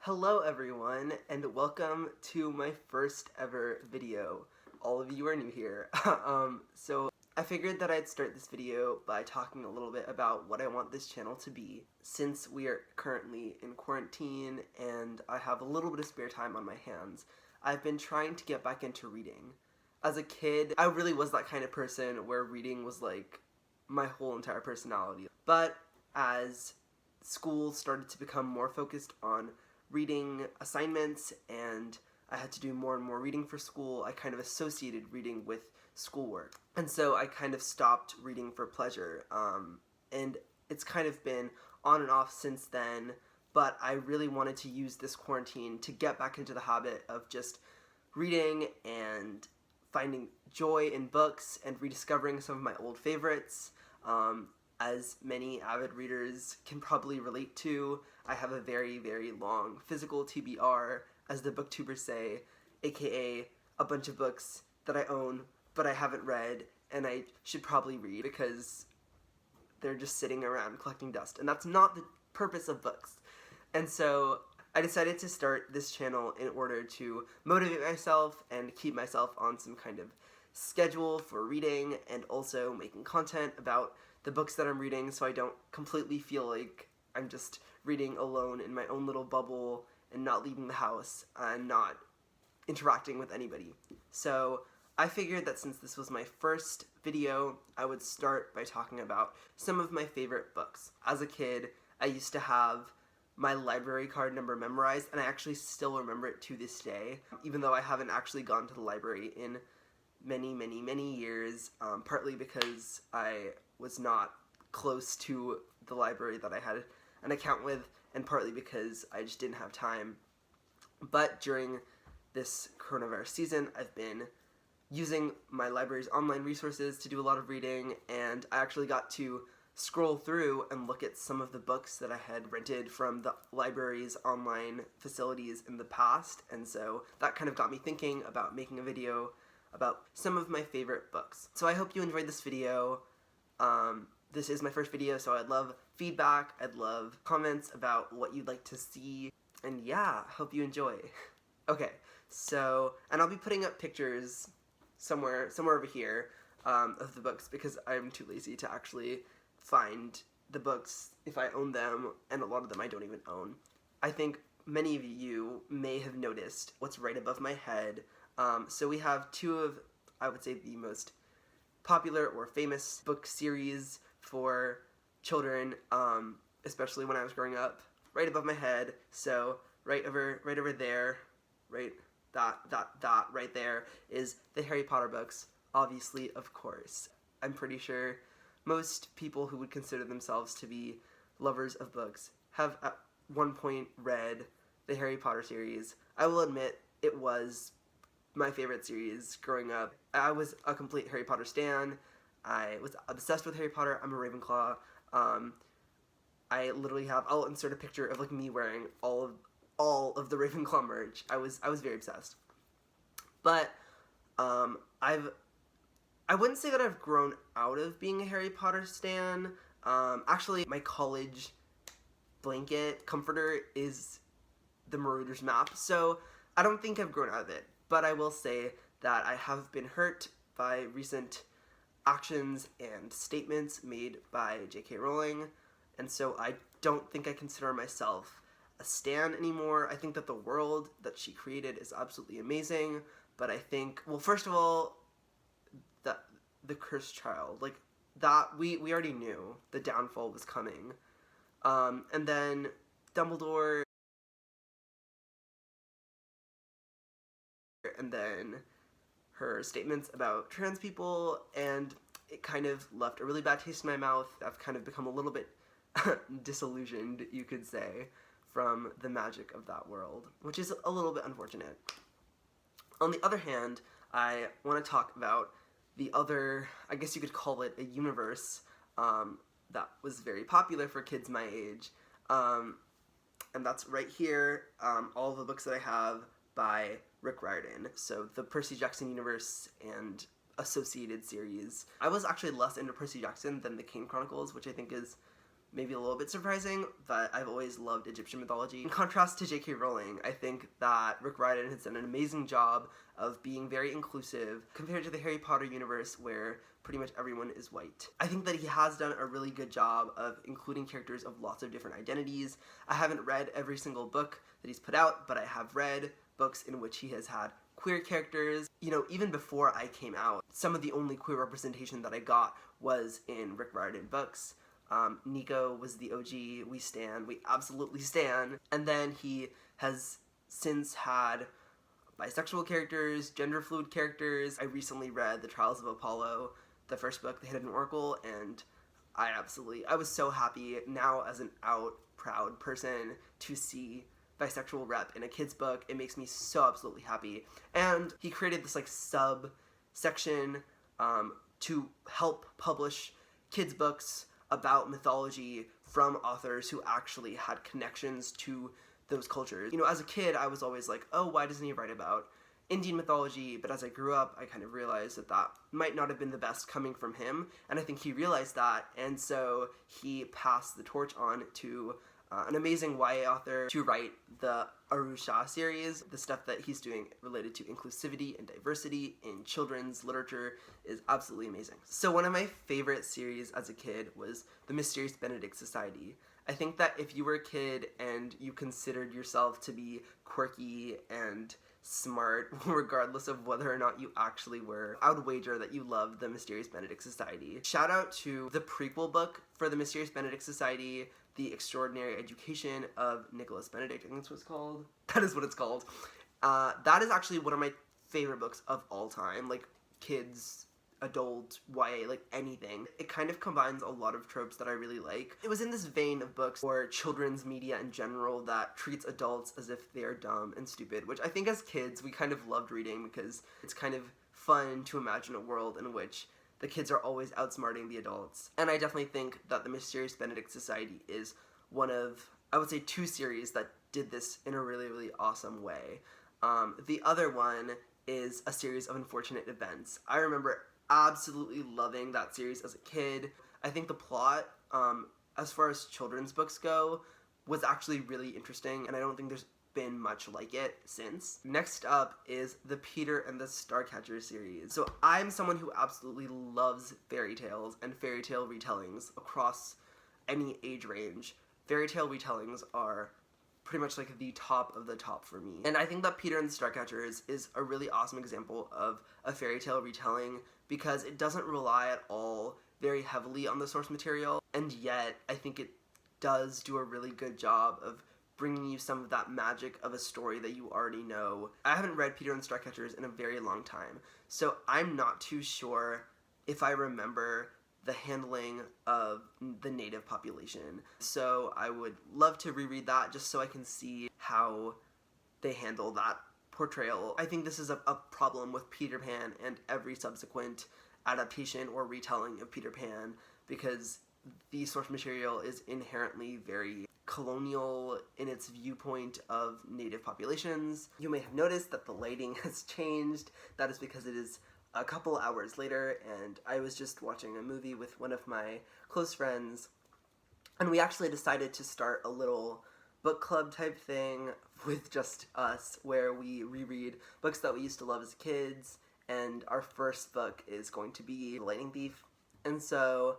Hello everyone, and welcome to my first ever video. All of you are new here. So I figured that I'd start this video by talking a little bit about what I want this channel to be. Since we are currently in quarantine and I have a little bit of spare time on my hands, I've been trying to get back into reading. As a kid, I really was that kind of person where reading was like my whole entire personality. But as school started to become more focused on reading assignments and I had to do more and more reading for school, I kind of associated reading with schoolwork. And so I kind of stopped reading for pleasure. And it's kind of been on and off since then, but I really wanted to use this quarantine to get back into the habit of just reading and finding joy in books and rediscovering some of my old favorites. As many avid readers can probably relate to, I have a very, very long physical TBR, as the booktubers say, aka a bunch of books that I own but I haven't read and I should probably read because they're just sitting around collecting dust, and that's not the purpose of books. And so I decided to start this channel in order to motivate myself and keep myself on some kind of schedule for reading and also making content about the books that I'm reading so I don't completely feel like I'm just reading alone in my own little bubble and not leaving the house and not interacting with anybody. So I figured that since this was my first video, I would start by talking about some of my favorite books. As a kid, I used to have my library card number memorized, and I actually still remember it to this day, even though I haven't actually gone to the library in many years, partly because I was not close to the library that I had an account with, and partly because I just didn't have time. But during this coronavirus season, I've been using my library's online resources to do a lot of reading, and I actually got to scroll through and look at some of the books that I had rented from the library's online facilities in the past, and so that kind of got me thinking about making a video about some of my favorite books. So I hope you enjoyed this video. This is my first video, so I'd love feedback, I'd love comments about what you'd like to see, and yeah, hope you enjoy. Okay, so, and I'll be putting up pictures somewhere over here of the books because I'm too lazy to actually find the books if I own them, and a lot of them I don't even own. I think many of you may have noticed what's right above my head. So we have two of, I would say, the most popular or famous book series for children, especially when I was growing up, right above my head. So right over there, right, that right there is the Harry Potter books, obviously, of course. I'm pretty sure most people who would consider themselves to be lovers of books have at one point read the Harry Potter series. I will admit it was my favorite series growing up. I was a complete Harry Potter stan. I was obsessed with Harry Potter. I'm a Ravenclaw. I literally have, I'll insert a picture of like me wearing all of the Ravenclaw merch. I was very obsessed. But I wouldn't say that I've grown out of being a Harry Potter stan. Actually, my college blanket comforter is the Marauders map, so I don't think I've grown out of it. But I will say that I have been hurt by recent actions and statements made by J.K. Rowling, and so I don't think I consider myself a stan anymore. I think that the world that she created is absolutely amazing, but I think, well, first of all, the cursed child, like, that, we already knew the downfall was coming. And then Dumbledore, and then her statements about trans people, and it kind of left a really bad taste in my mouth. I've kind of become a little bit disillusioned, you could say, from the magic of that world, which is a little bit unfortunate. On the other hand, I want to talk about the other, I guess you could call it a universe, that was very popular for kids my age, and that's right here, all the books that I have by Rick Riordan, so the Percy Jackson universe and associated series. I was actually less into Percy Jackson than the Kane Chronicles, which I think is maybe a little bit surprising, but I've always loved Egyptian mythology. In contrast to J.K. Rowling, I think that Rick Riordan has done an amazing job of being very inclusive compared to the Harry Potter universe where pretty much everyone is white. I think that he has done a really good job of including characters of lots of different identities. I haven't read every single book that he's put out, but I have read books in which he has had queer characters. You know, even before I came out, some of the only queer representation that I got was in Rick Riordan books. Nico was the OG, we absolutely stan. And then he has since had bisexual characters, gender fluid characters. I recently read The Trials of Apollo, the first book, The Hidden Oracle, and I was so happy now as an out, proud person to see bisexual rep in a kid's book. It makes me so absolutely happy. And he created this like sub section to help publish kids books about mythology from authors who actually had connections to those cultures. You know, as a kid, I was always like, oh, why doesn't he write about Indian mythology? But as I grew up, I kind of realized that that might not have been the best coming from him, and I think he realized that, and so he passed the torch on to an amazing YA author to write the Arusha series. The stuff that he's doing related to inclusivity and diversity in children's literature is absolutely amazing. So one of my favorite series as a kid was The Mysterious Benedict Society. I think that if you were a kid and you considered yourself to be quirky and smart, regardless of whether or not you actually were, I would wager that you loved The Mysterious Benedict Society. Shout out to the prequel book for The Mysterious Benedict Society, The Extraordinary Education of Nicholas Benedict, I think that's what it's called. That is what it's called. That is actually one of my favorite books of all time, like kids, adult, YA, like anything. It kind of combines a lot of tropes that I really like. It was in this vein of books or children's media in general that treats adults as if they are dumb and stupid, which I think as kids we kind of loved reading because it's kind of fun to imagine a world in which the kids are always outsmarting the adults. And I definitely think that The Mysterious Benedict Society is one of, I would say, two series that did this in a really, really awesome way. The other one is a series of unfortunate events. I remember absolutely loving that series as a kid. I think the plot, as far as children's books go, was actually really interesting, and I don't think there's been much like it since. Next up is the Peter and the Starcatcher series. So I'm someone who absolutely loves fairy tales and fairy tale retellings across any age range. Fairy tale retellings are pretty much like the top of the top for me. And I think that Peter and the Starcatchers is a really awesome example of a fairy tale retelling because it doesn't rely at all very heavily on the source material, and yet I think it does do a really good job of bringing you some of that magic of a story that you already know. I haven't read Peter and the Starcatchers in a very long time, so I'm not too sure if I remember the handling of the native population. So I would love to reread that just so I can see how they handle that portrayal. I think this is a problem with Peter Pan and every subsequent adaptation or retelling of Peter Pan because the source material is inherently very colonial in its viewpoint of native populations. You may have noticed that the lighting has changed. That is because it is a couple hours later, and I was just watching a movie with one of my close friends, and we actually decided to start a little book club type thing with just us, where we reread books that we used to love as kids, and our first book is going to be The Lightning Thief, and so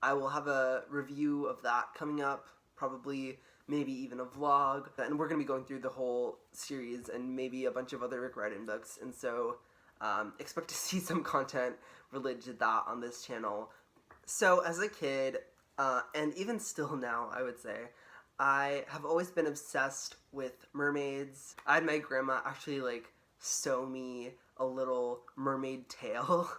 I will have a review of that coming up, probably maybe even a vlog, and we're going to be going through the whole series and maybe a bunch of other Rick Riordan books, and so expect to see some content related to that on this channel. So as a kid, and even still now, I would say, I have always been obsessed with mermaids. I had my grandma actually like sew me a little mermaid tail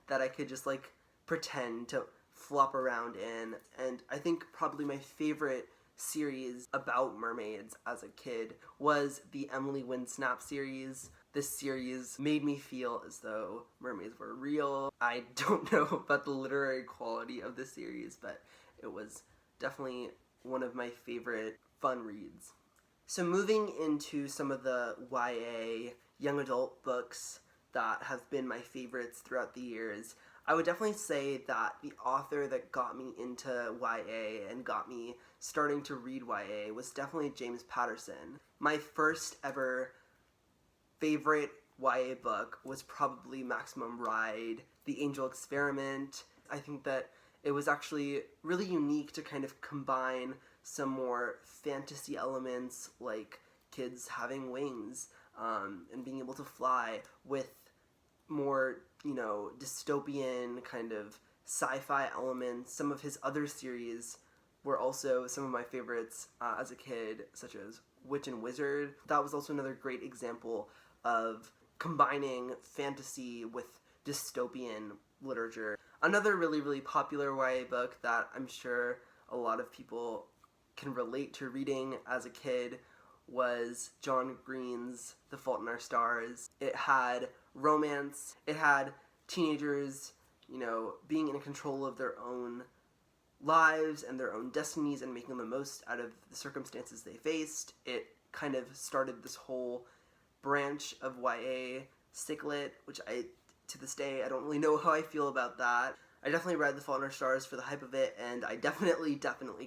that I could just like pretend to flop around in, and I think probably my favorite series about mermaids as a kid was the Emily Windsnap series. This series made me feel as though mermaids were real. I don't know about the literary quality of this series, but it was definitely one of my favorite fun reads. So moving into some of the YA young adult books that have been my favorites throughout the years, I would definitely say that the author that got me into YA and got me starting to read YA was definitely James Patterson. My first ever favorite YA book was probably Maximum Ride, The Angel Experiment. I think that it was actually really unique to kind of combine some more fantasy elements like kids having wings and being able to fly with more, dystopian kind of sci-fi elements. Some of his other series were also some of my favorites as a kid, such as Witch and Wizard. That was also another great example of combining fantasy with dystopian literature. Another really, really popular YA book that I'm sure a lot of people can relate to reading as a kid was John Green's The Fault in Our Stars. It had romance, it had teenagers, being in control of their own lives and their own destinies and making the most out of the circumstances they faced. It kind of started this whole branch of YA Sticklit, which to this day, I don't really know how I feel about that. I definitely read The Fault in Our Stars for the hype of it, and I definitely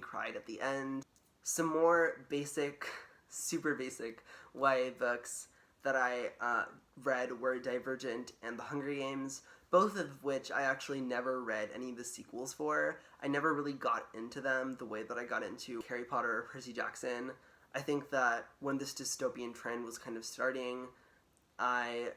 cried at the end. Some more basic, super basic YA books that I read were Divergent and The Hunger Games, both of which I actually never read any of the sequels for. I never really got into them the way that I got into Harry Potter or Percy Jackson. I think that when this dystopian trend was kind of starting, I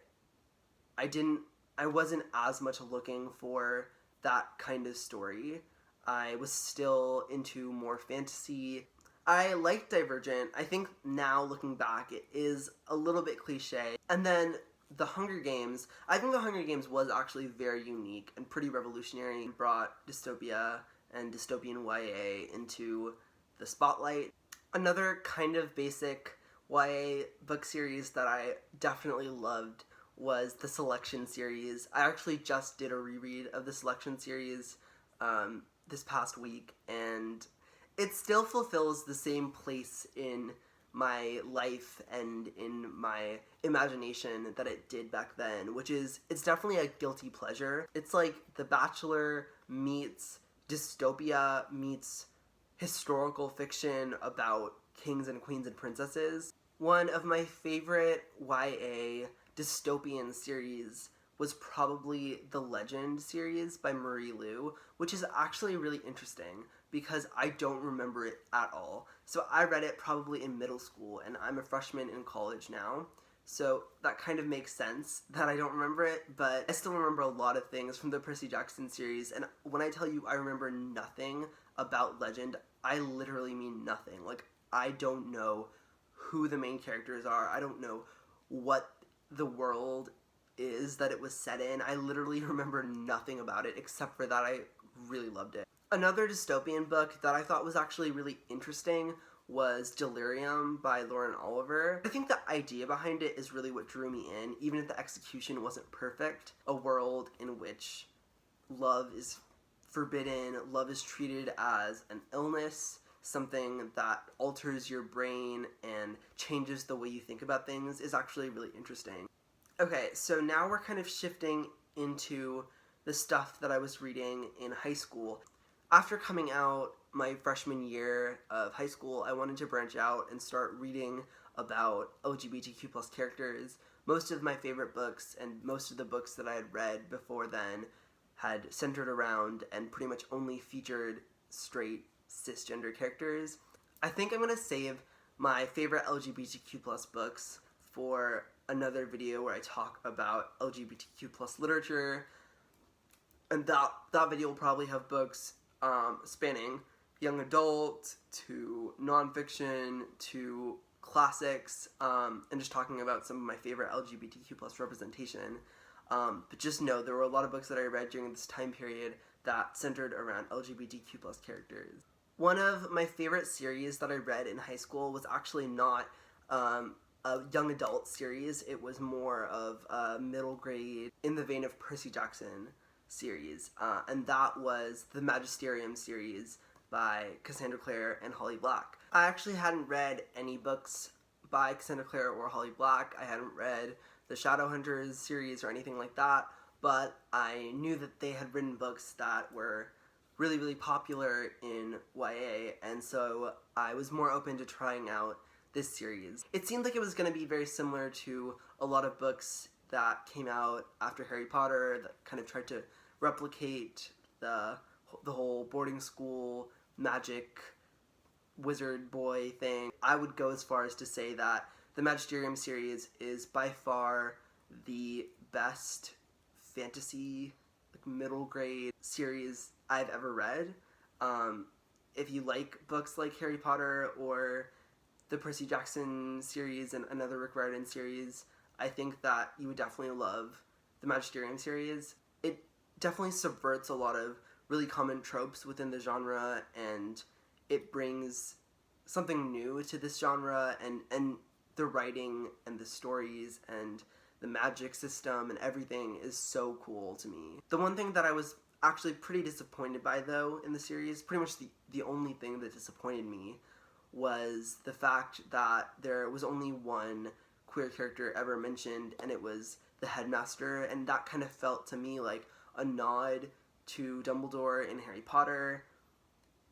wasn't as much looking for that kind of story. I was still into more fantasy. I liked Divergent. I think now, looking back, it is a little bit cliche. And then The Hunger Games. I think The Hunger Games was actually very unique and pretty revolutionary. It brought dystopia and dystopian YA into the spotlight. Another kind of basic YA book series that I definitely loved was the Selection series. I actually just did a reread of the Selection series this past week, and it still fulfills the same place in my life and in my imagination that it did back then, which is, it's definitely a guilty pleasure. It's like The Bachelor meets dystopia meets historical fiction about kings and queens and princesses. One of my favorite YA dystopian series was probably the Legend series by Marie Lu, which is actually really interesting because I don't remember it at all. So I read it probably in middle school, and I'm a freshman in college now. So that kind of makes sense that I don't remember it, but I still remember a lot of things from the Percy Jackson series, and when I tell you I remember nothing about Legend, I literally mean nothing. Like, I don't know who the main characters are. I don't know what the world is that it was set in. I literally remember nothing about it except for that I really loved it. Another dystopian book that I thought was actually really interesting was Delirium by Lauren Oliver. I think the idea behind it is really what drew me in, even if the execution wasn't perfect. A world in which love is forbidden, love is treated as an illness, something that alters your brain and changes the way you think about things, is actually really interesting. Okay, so now we're kind of shifting into the stuff that I was reading in high school. After coming out my freshman year of high school, I wanted to branch out and start reading about LGBTQ plus characters. Most of my favorite books and most of the books that I had read before then had centered around and pretty much only featured straight cisgender characters. I think I'm going to save my favorite LGBTQ plus books for another video where I talk about LGBTQ plus literature, and that video will probably have books spanning young adult to nonfiction to classics, and just talking about some of my favorite LGBTQ plus representation. But just know there were a lot of books that I read during this time period that centered around LGBTQ plus characters. One of my favorite series that I read in high school was actually not a young adult series. It was more of a middle grade, in the vein of Percy Jackson series, and that was the Magisterium Series by Cassandra Clare and Holly Black. I actually hadn't read any books by Cassandra Clare or Holly Black. I hadn't read the Shadowhunters series or anything like that, but I knew that they had written books that were really, really popular in YA, and so I was more open to trying out this series. It seemed like it was going to be very similar to a lot of books that came out after Harry Potter that kind of tried to replicate the whole boarding school magic wizard boy thing. I would go as far as to say that the Magisterium series is by far the best fantasy, like, middle grade series I've ever read. If you like books like Harry Potter or the Percy Jackson series and another Rick Riordan series, I think that you would definitely love the Magisterium series. It definitely subverts a lot of really common tropes within the genre, and it brings something new to this genre, and the writing and the stories and the magic system and everything is so cool to me. The one thing that I was actually pretty disappointed by, though, in the series, pretty much the only thing that disappointed me, was the fact that there was only one queer character ever mentioned, and it was the headmaster, and that kind of felt to me like a nod to Dumbledore in Harry Potter,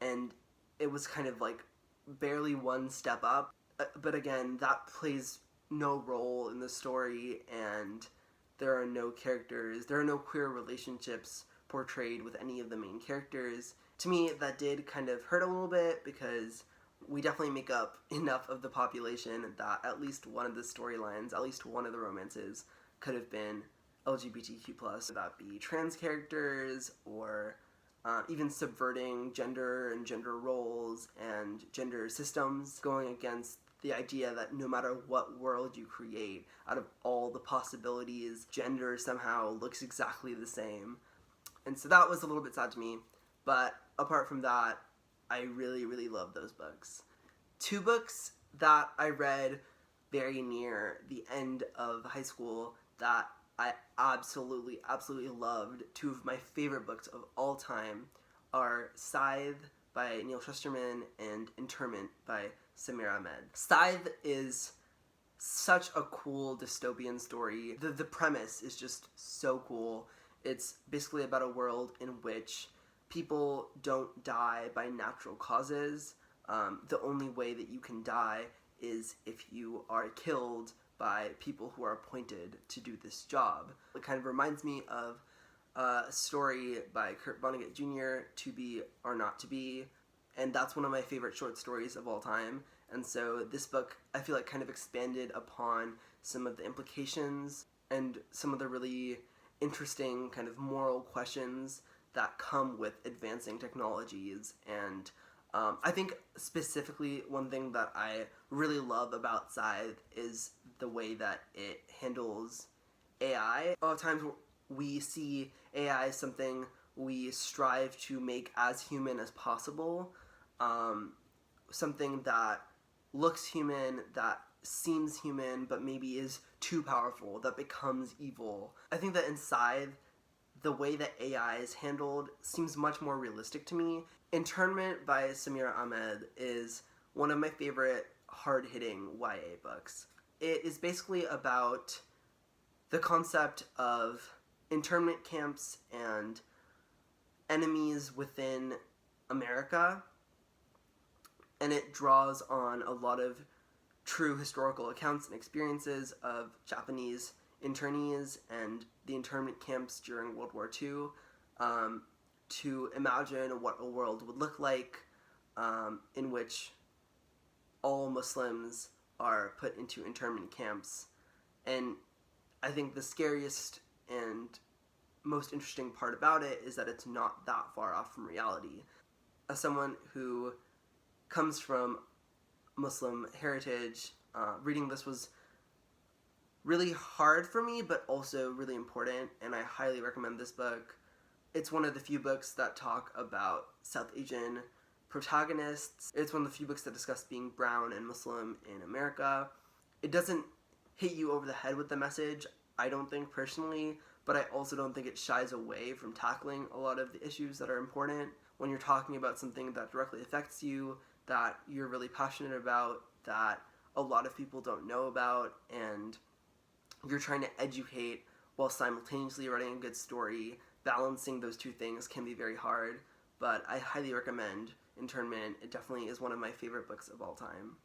and it was kind of like barely one step up. But again, that plays no role in the story, and there are no queer relationships portrayed with any of the main characters. To me, that did kind of hurt a little bit, because we definitely make up enough of the population that at least one of the storylines, at least one of the romances, could have been LGBTQ+, that be trans characters, or even subverting gender and gender roles and gender systems, going against the idea that no matter what world you create, out of all the possibilities, gender somehow looks exactly the same. And so that was a little bit sad to me, but apart from that, I really, really love those books. Two books that I read very near the end of high school that I absolutely, absolutely loved, two of my favorite books of all time, are Scythe by Neil Shusterman and Internment by Samir Ahmed. Scythe is such a cool dystopian story. The premise is just so cool. It's basically about a world in which people don't die by natural causes. The only way that you can die is if you are killed by people who are appointed to do this job. It kind of reminds me of a story by Kurt Vonnegut Jr., To Be or Not to Be, and that's one of my favorite short stories of all time. And so this book, I feel like, kind of expanded upon some of the implications and some of the really interesting kind of moral questions that come with advancing technologies. And I think specifically one thing that I really love about Scythe is the way that it handles AI. A lot of times we see AI as something we strive to make as human as possible, something that looks human, that seems human, but maybe is too powerful, that becomes evil. I think that in Scythe, the way that AI is handled seems much more realistic to me. Internment by Samir Ahmed is one of my favorite hard-hitting YA books. It is basically about the concept of internment camps and enemies within America, and it draws on a lot of true historical accounts and experiences of Japanese internees and the internment camps during World War II, to imagine what a world would look like in which all Muslims are put into internment camps. And I think the scariest and most interesting part about it is that it's not that far off from reality. As someone who comes from Muslim heritage, reading this was really hard for me, but also really important, and I highly recommend this book. It's one of the few books that talk about South Asian protagonists. It's one of the few books that discuss being brown and Muslim in America. It doesn't hit you over the head with the message, I don't think, personally, but I also don't think it shies away from tackling a lot of the issues that are important. When you're talking about something that directly affects you, that you're really passionate about, that a lot of people don't know about, and you're trying to educate while simultaneously writing a good story. Balancing those two things can be very hard, but I highly recommend Internment. It definitely is one of my favorite books of all time.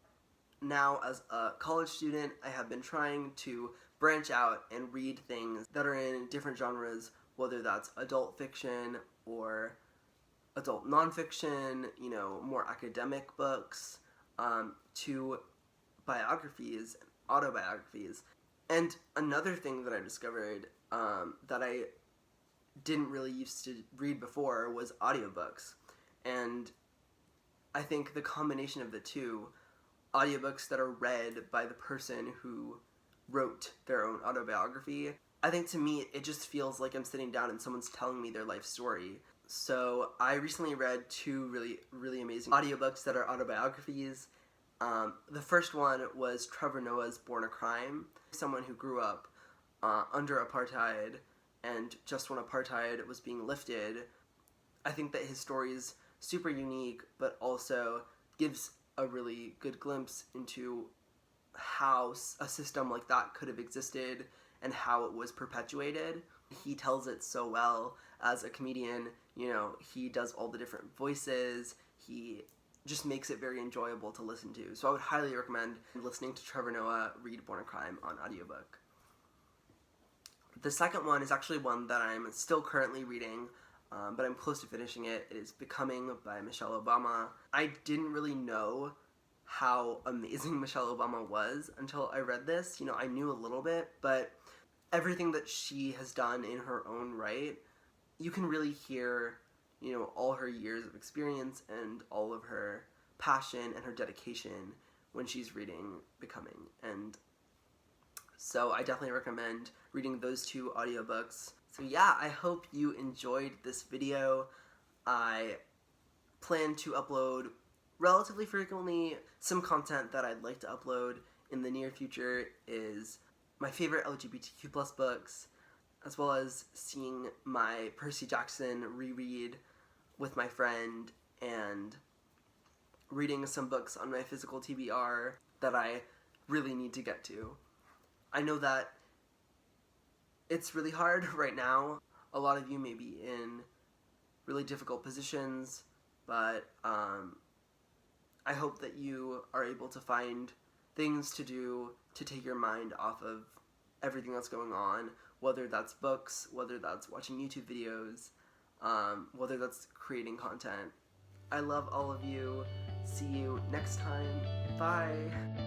Now, as a college student, I have been trying to branch out and read things that are in different genres, whether that's adult fiction or adult nonfiction, more academic books, to biographies, autobiographies. And another thing that I discovered that I didn't really used to read before was audiobooks. And I think the combination of the two, audiobooks that are read by the person who wrote their own autobiography, I think to me it just feels like I'm sitting down and someone's telling me their life story. So I recently read two really amazing audiobooks that are autobiographies. The first one was Trevor Noah's Born a Crime, someone who grew up under apartheid, and just when apartheid was being lifted. I think that his story is super unique, but also gives a really good glimpse into how a system like that could have existed and how it was perpetuated. He tells it so well as a comedian. He does all the different voices. He just makes it very enjoyable to listen to. So I would highly recommend listening to Trevor Noah read Born a Crime on audiobook. The second one is actually one that I'm still currently reading, but I'm close to finishing it. It is Becoming by Michelle Obama. I didn't really know how amazing Michelle Obama was until I read this. I knew a little bit, but everything that she has done in her own right, you can really hear, all her years of experience and all of her passion and her dedication when she's reading Becoming. And so I definitely recommend reading those two audiobooks. So yeah, I hope you enjoyed this video. I plan to upload relatively frequently. Some content that I'd like to upload in the near future is my favorite LGBTQ+ books, as well as seeing my Percy Jackson reread with my friend, and reading some books on my physical TBR that I really need to get to. I know that it's really hard right now. A lot of you may be in really difficult positions, but I hope that you are able to find things to do to take your mind off of everything that's going on, whether that's books, whether that's watching YouTube videos, whether that's creating content. I love all of you. See you next time. Bye.